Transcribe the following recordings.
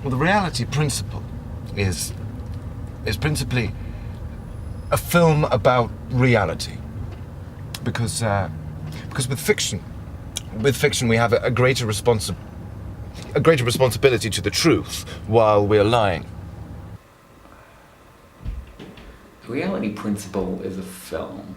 Well, the reality principle is principally a film about reality. Because with fiction we have a greater responsibility to the truth while we're lying. The reality principle is a film.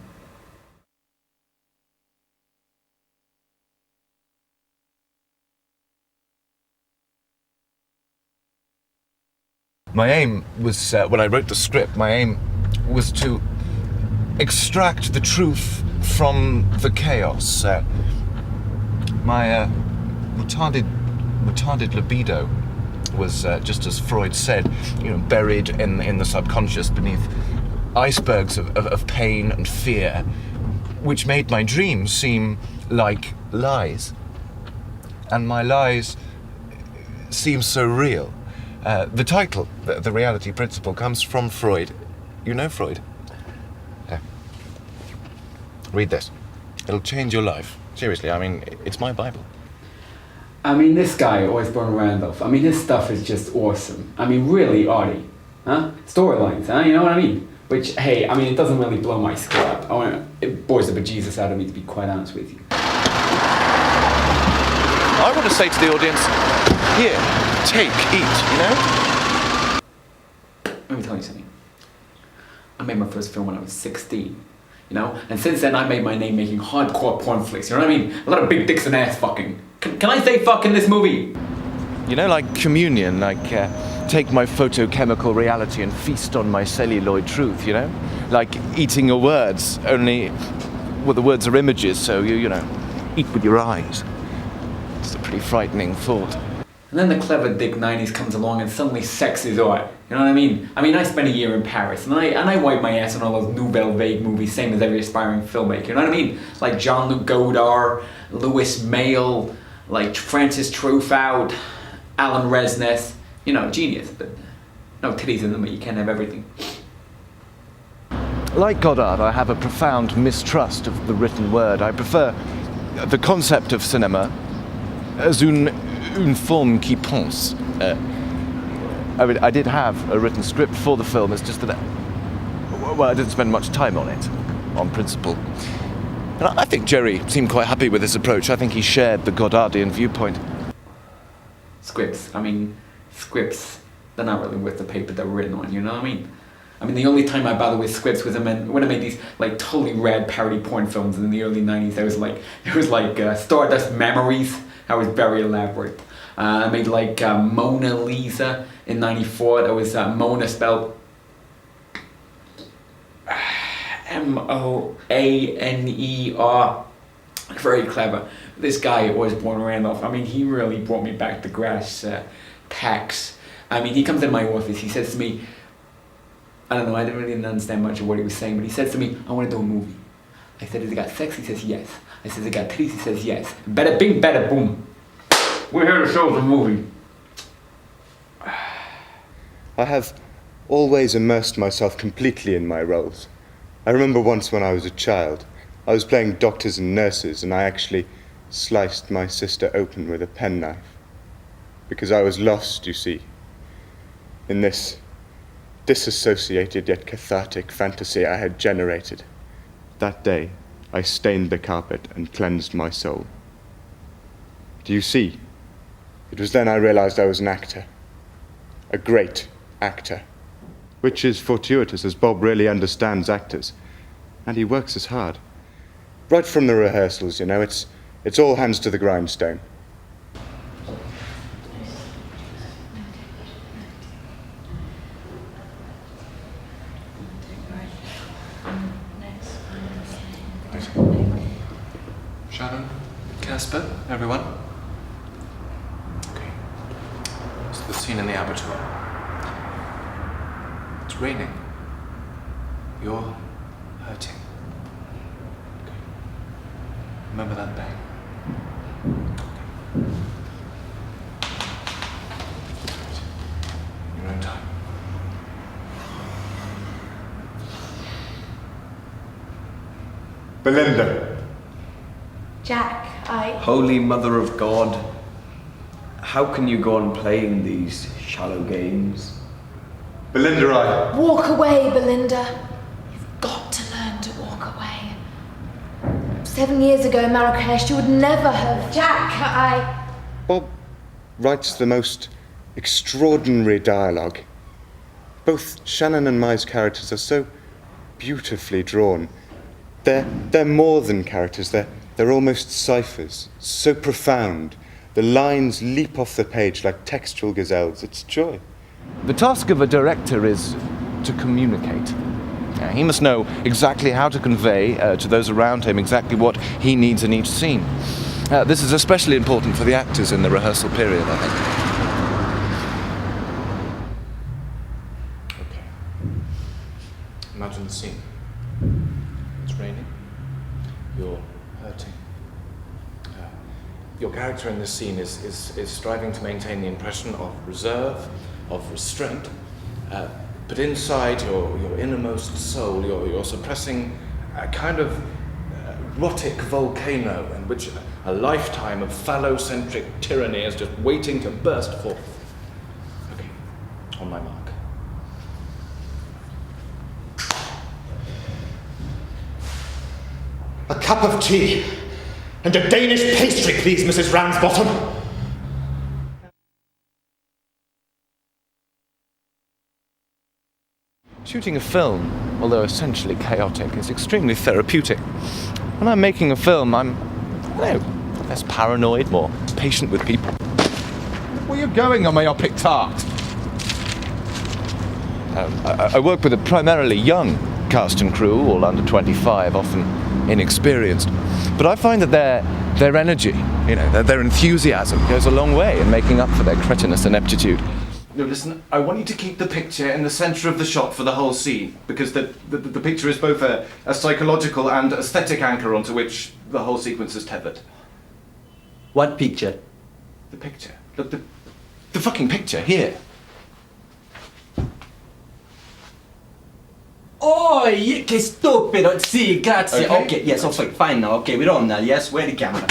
My aim was, when I wrote the script, my aim was to extract the truth from the chaos. My retarded libido was, just as Freud said, buried in the subconscious beneath icebergs of pain and fear, which made my dreams seem like lies. And my lies seem so real. The title, the reality principle, comes from Freud. You know Freud? Yeah. Read this. It'll change your life. Seriously, I mean, it's my Bible. I mean, this guy, Osborne Randolph, I mean, his stuff is just awesome. I mean, really arty. Huh? Storylines, huh? You know what I mean? Which, hey, I mean, it doesn't really blow my score up. It bores the bejesus out of me, to be quite honest with you. I want to say to the audience, here, take, eat, Let me tell you something. I made my first film when I was 16, And since then I made my name making hardcore porn flicks, you know what I mean? A lot of big dicks and ass fucking. Can I say fuck in this movie? Like communion, take my photochemical reality and feast on my celluloid truth, Like eating your words, only, well, the words are images, so you eat with your eyes. It's a pretty frightening thought. And then the clever dick 90s comes along and suddenly sex is art. You know what I mean? I spent a year in Paris and I wiped my ass on all those Nouvelle Vague movies, same as every aspiring filmmaker. You know what I mean? Like Jean-Luc Godard, Louis Malle, like Francis Truffaut, Alan Resness. Genius, but no titties in them, but you can't have everything. Like Godard, I have a profound mistrust of the written word. I prefer the concept of cinema as une forme qui pense. I did have a written script for the film, it's just that I didn't spend much time on it, on principle. And I think Jerry seemed quite happy with this approach. I think he shared the Godardian viewpoint. Scripts, they're not really worth the paper they're written on, you know what I mean? The only time I bothered with scripts was when I made these totally rad parody porn films in the early 90s. There was Stardust Memories. That was very elaborate. I made Mona Lisa in 94. That was Mona spelled Moaner. Very clever. This guy, Osborne Randolph, he really brought me back to grass tacks. He comes in my office, he says to me, I don't know, I didn't really understand much of what he was saying, but he says to me, I want to do a movie. I said, has it got sex? He says, yes. I said, has it got titties? He says, yes. Bada bing, bada boom. We're here to show the movie. I have always immersed myself completely in my roles. I remember once when I was a child, I was playing doctors and nurses, and I actually sliced my sister open with a penknife. Because I was lost, you see, in this disassociated yet cathartic fantasy I had generated. That day, I stained the carpet and cleansed my soul. Do you see? It was then I realized I was an actor. A great actor. Which is fortuitous, as Bob really understands actors. And he works as hard. Right from the rehearsals, it's all hands to the grindstone. Sharon, Casper, everyone. Okay. It's the scene in the abattoir. It's raining. You're hurting. Okay. Remember that bang. In your own time. Belinda. Jack, Holy Mother of God, How can you go on playing these shallow games? Belinda, I... Walk away, Belinda. You've got to learn to walk away. 7 years ago in Marrakesh, you would never have... Jack, Bob writes the most extraordinary dialogue. Both Shannon and Mai's characters are so beautifully drawn. They're more than characters, they're almost ciphers, so profound. The lines leap off the page like textual gazelles. It's joy. The task of a director is to communicate. He must know exactly how to convey to those around him exactly what he needs in each scene. This is especially important for the actors in the rehearsal period, I think. Okay. Imagine the scene. It's raining. You're hurting. Your character in this scene is striving to maintain the impression of reserve, of restraint, but inside your innermost soul, you're suppressing a kind of erotic volcano in which a lifetime of phallocentric tyranny is just waiting to burst forth. Okay, on my mark. A cup of tea and a Danish pastry, please, Mrs. Ramsbottom. Shooting a film, although essentially chaotic, is extremely therapeutic. When I'm making a film, I'm, less paranoid, more patient with people. Where are you going on myopic tart? I work with a primarily young cast and crew, all under 25, often inexperienced. But I find that their energy, their enthusiasm goes a long way in making up for their cretinous ineptitude. No, listen, I want you to keep the picture in the centre of the shot for the whole scene, because the picture is both a psychological and aesthetic anchor onto which the whole sequence is tethered. What picture? The picture. Look, the fucking picture, here. Oj, che stupido! Sì, grazie. Okay. Yes, okay, fine now. Okay, we're on now. Yes, where the camera?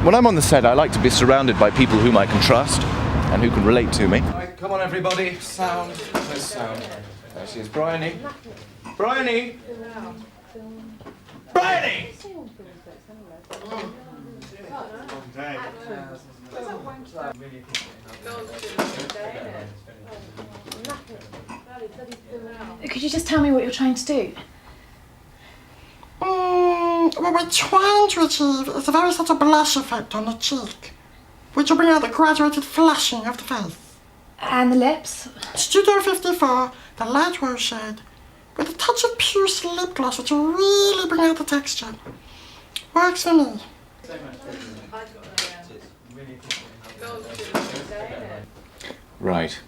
When I'm on the set, I like to be surrounded by people whom I can trust and who can relate to me. Right, come on, everybody. Sound. There's sound. There she is, Bryony. Bryony! Bryony! Could you just tell me what you're trying to do? What we're trying to achieve is a very subtle blush effect on the cheek, which will bring out the graduated flushing of the face. And the lips? Studio 54, the light rose shade, with a touch of puce lip gloss which will really bring out the texture. Works for me. Right.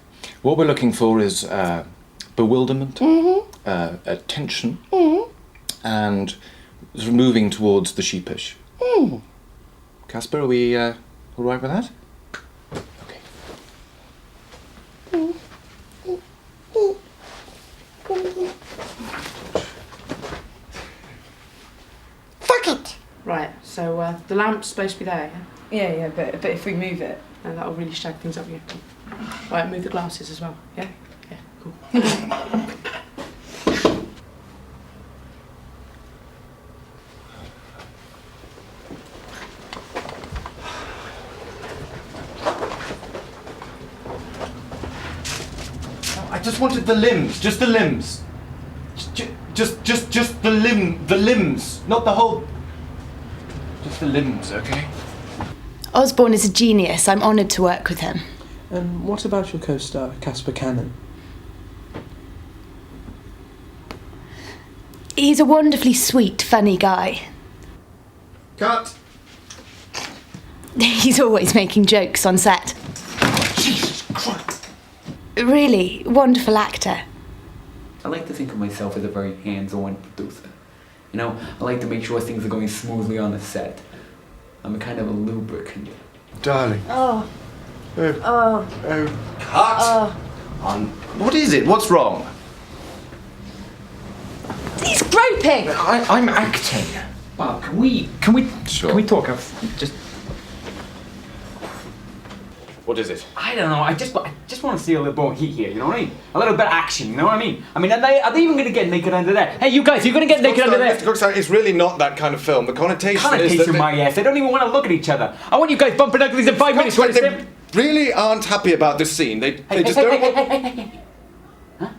What we're looking for is bewilderment, attention, and sort of moving towards the sheepish. Casper, are we all right with that? Okay. Fuck it! Right, so the lamp's supposed to be there, yeah? Yeah, but if we move it... And that'll really shag things up, yeah. Right, move the glasses as well, yeah? Yeah, cool. I just wanted the limbs, just the limbs. Just the limbs, not the whole. Just the limbs, okay? Osborne is a genius. I'm honoured to work with him. And what about your co-star, Casper Cannon? He's a wonderfully sweet, funny guy. Cut! He's always making jokes on set. Jesus Christ! Really, wonderful actor. I like to think of myself as a very hands-on producer. I like to make sure things are going smoothly on the set. I'm a kind of a lubricant. Darling. Oh. Cut! What is it? What's wrong? He's groping! I'm acting. Wow, can we Sure. can we talk? Just What is it? I don't know. I just want to see a little more heat here. You know what I mean? A little bit of action. You know what I mean? I mean, are they even going to get naked under there? Hey, you guys, are you going to get naked under there? Mr. Cookstown, it's really not that kind of film. The connotation is that... Connotation, my ass. They don't even want to look at each other. I want you guys bumping uglies in 5 minutes. They really aren't happy about this scene. They just don't want... Hey. Huh?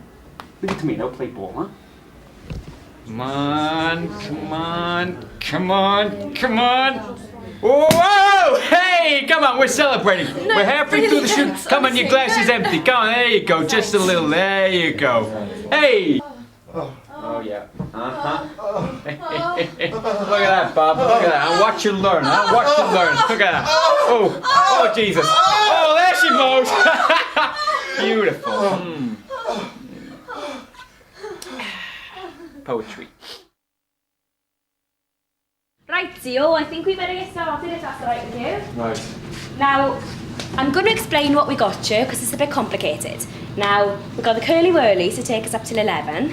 Leave it to me. They'll play ball, huh? Come on. Whoa! Hey, come on, we're celebrating. We're halfway through the shoot. Come on, your glass is empty. Come on, there you go. Just a little. There you go. Hey! Oh, yeah. Uh-huh. Look at that, Bob. Look at that. And watch you learn, huh? Watch you learn. Look at that. Oh, Jesus. Oh, there she moves. Beautiful. Poetry. Right, Theo, I think we better get started if that's all right with you. Right. Now, I'm going to explain what we got you because it's a bit complicated. Now, we've got the curly whirlies to take us up till 11.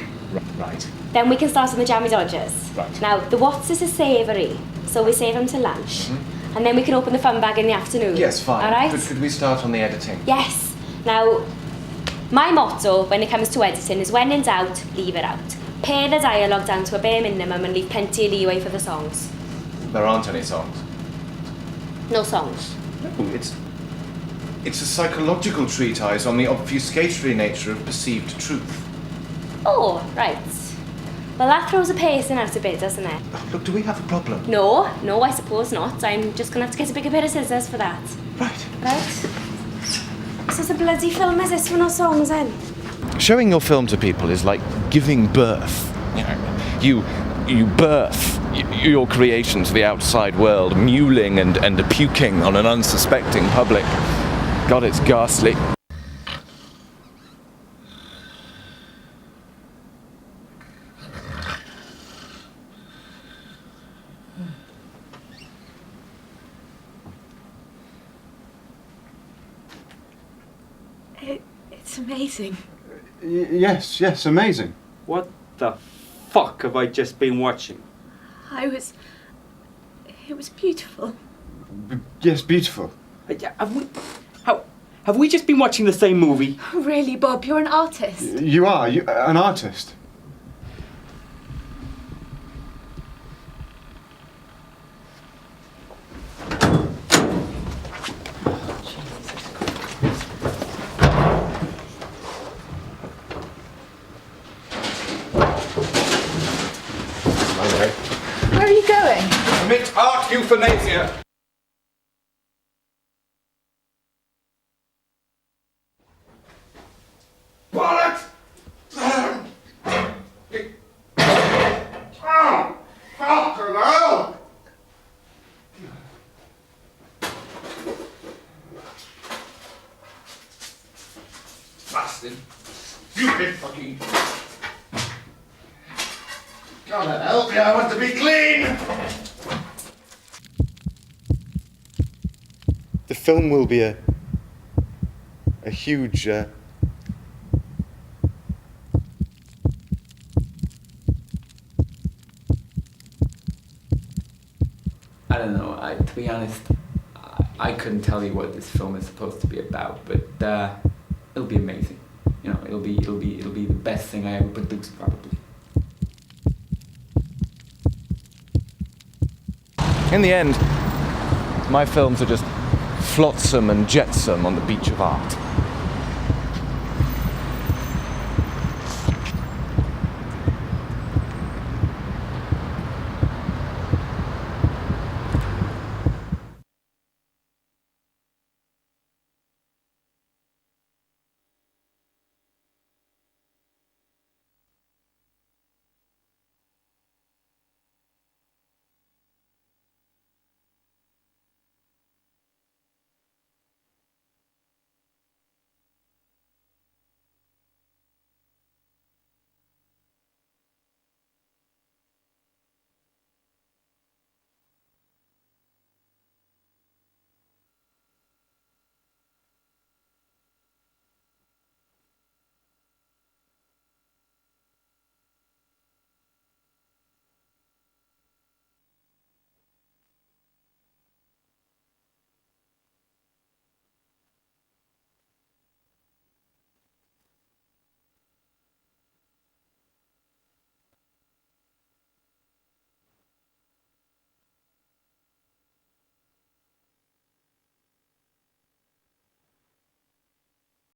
Right. Then we can start on the jammy dodgers. Right. Now, the Wattses are savoury, so we save them till lunch. Mm-hmm. And then we can open the fun bag in the afternoon. Yes, fine. All right? Could we start on the editing? Yes. Now, my motto when it comes to editing is when in doubt, leave it out. Pare the dialogue down to a bare minimum and leave plenty of leeway for the songs. There aren't any songs. No songs. No, it's a psychological treatise on the obfuscatory nature of perceived truth. Oh, right. Well, that throws a pacing out a bit, doesn't it? Oh, look, do we have a problem? No, I suppose not. I'm just gonna have to get a bigger pair of scissors for that. Right. So it's a bloody film, is this, with no songs in? Showing your film to people is like giving birth. You birth your creation to the outside world, mewling and puking on an unsuspecting public. God, it's ghastly. It's amazing. Yes, amazing. What the fuck have I just been watching? It was beautiful. Yes, beautiful. Have we just been watching the same movie? Really, Bob, you're an artist. You are an artist. Where are you going? Commit art euthanasia. Bollocks! Fucking hell! Bastard. Stupid fucking... Gotta help me, I want to be clean! The film will be a huge... I don't know. To be honest, I couldn't tell you what this film is supposed to be about, but it'll be amazing. You know, it'll be the best thing I ever produced, probably. In the end, my films are just flotsam and jetsam on the beach of art.